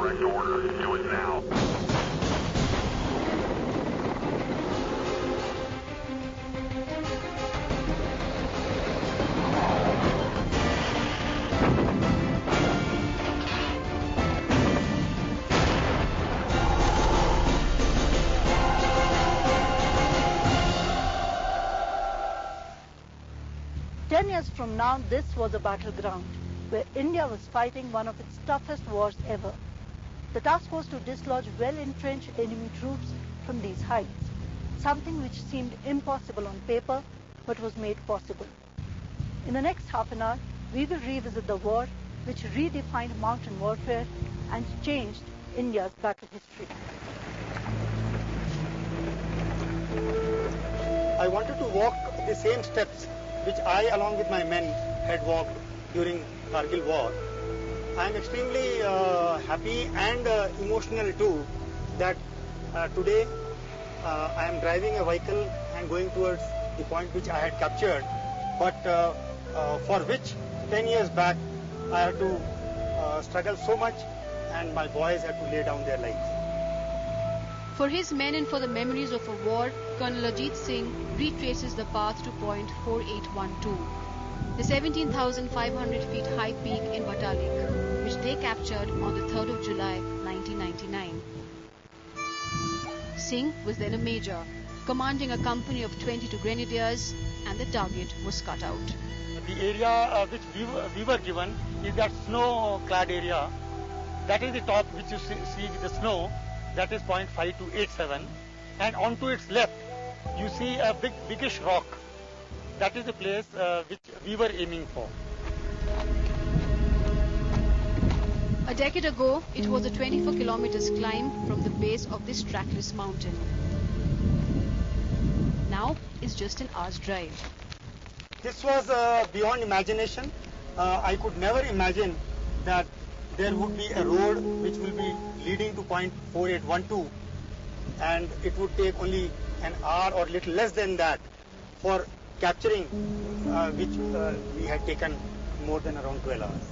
direct order. Do it now. Years from now, this was a battleground where India was fighting one of its toughest wars ever. The task was to dislodge well-entrenched enemy troops from these heights, something which seemed impossible on paper but was made possible. In the next half an hour, we will revisit the war which redefined mountain warfare and changed India's battle history. I wanted to walk the same steps which I, along with my men, had walked during Kargil war. I am extremely happy and emotional too that today I am driving a vehicle and going towards the point which I had captured, but for which 10 years back I had to struggle so much and my boys had to lay down their lives. For his men and for the memories of a war, Colonel Ajit Singh retraces the path to point 4812, the 17,500 feet high peak in Batalik, which they captured on the 3rd of July 1999. Singh was then a major, commanding a company of 22 grenadiers, and the target was cut out. The area which we were given is that snow-clad area. That is the top which you see with the snow. That is point 5287, and onto its left you see a biggish rock. That is the place which we were aiming for. A decade ago, it was a 24 kilometers climb from the base of this trackless mountain. Now it's just an hour's drive. This was beyond imagination. I could never imagine that there would be a road which will be leading to point 4812, and it would take only an hour or little less than that for capturing which we had taken more than around 12 hours.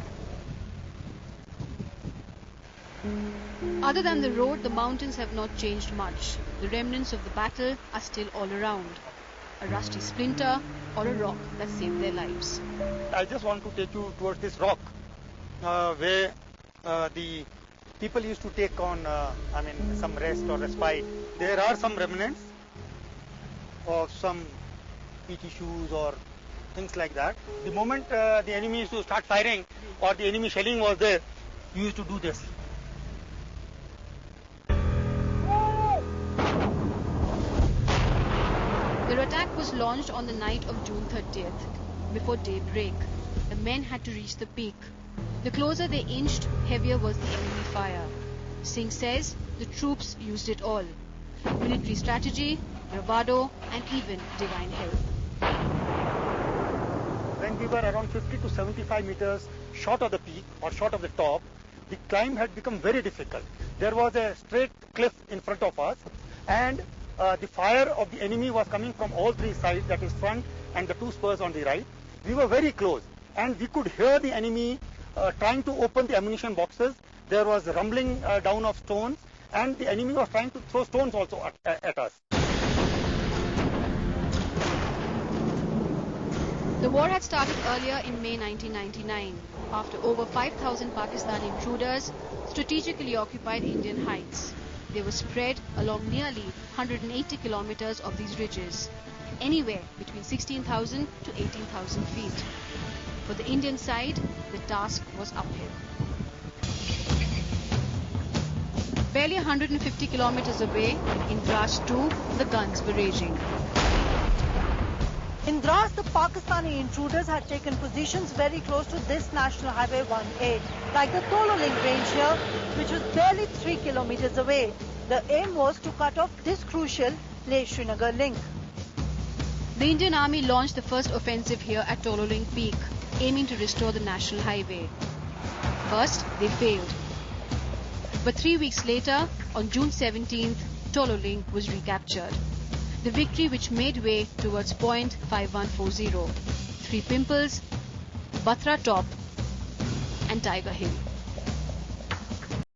Other than the road, the mountains have not changed much. The remnants of the battle are still all around. A rusty splinter or a rock that saved their lives. I just want to take you towards this rock where the people used to take on some rest or respite. There are some remnants of some PT shoes or things like that. The moment the enemy used to start firing or the enemy shelling was there, you used to do this. Their attack was launched on the night of June 30th. Before daybreak, the men had to reach the peak. The closer they inched, heavier was the enemy fire. Singh says the troops used it all. Military strategy, bravado, and even divine help. When we were around 50 to 75 meters short of the peak or short of the top, the climb had become very difficult. There was a straight cliff in front of us, and the fire of the enemy was coming from all three sides, that is front and the two spurs on the right. We were very close, and we could hear the enemy trying to open the ammunition boxes. There was rumbling down of stones, and the enemy was trying to throw stones also at us. The war had started earlier in May 1999, after over 5,000 Pakistani intruders strategically occupied Indian heights. They were spread along nearly 180 kilometers of these ridges, anywhere between 16,000 to 18,000 feet. For the Indian side, the task was uphill. Barely 150 kilometers away, in Drash 2, the guns were raging. In Dras, the Pakistani intruders had taken positions very close to this National Highway 18, like the Tololing range here, which was barely 3 kilometers away. The aim was to cut off this crucial Leh-Srinagar link. The Indian Army launched the first offensive here at Tololing Peak, aiming to restore the National Highway. First, they failed. But 3 weeks later, on June 17th, Tololing was recaptured. The victory which made way towards point 5140, Three Pimples, Batra Top and Tiger Hill.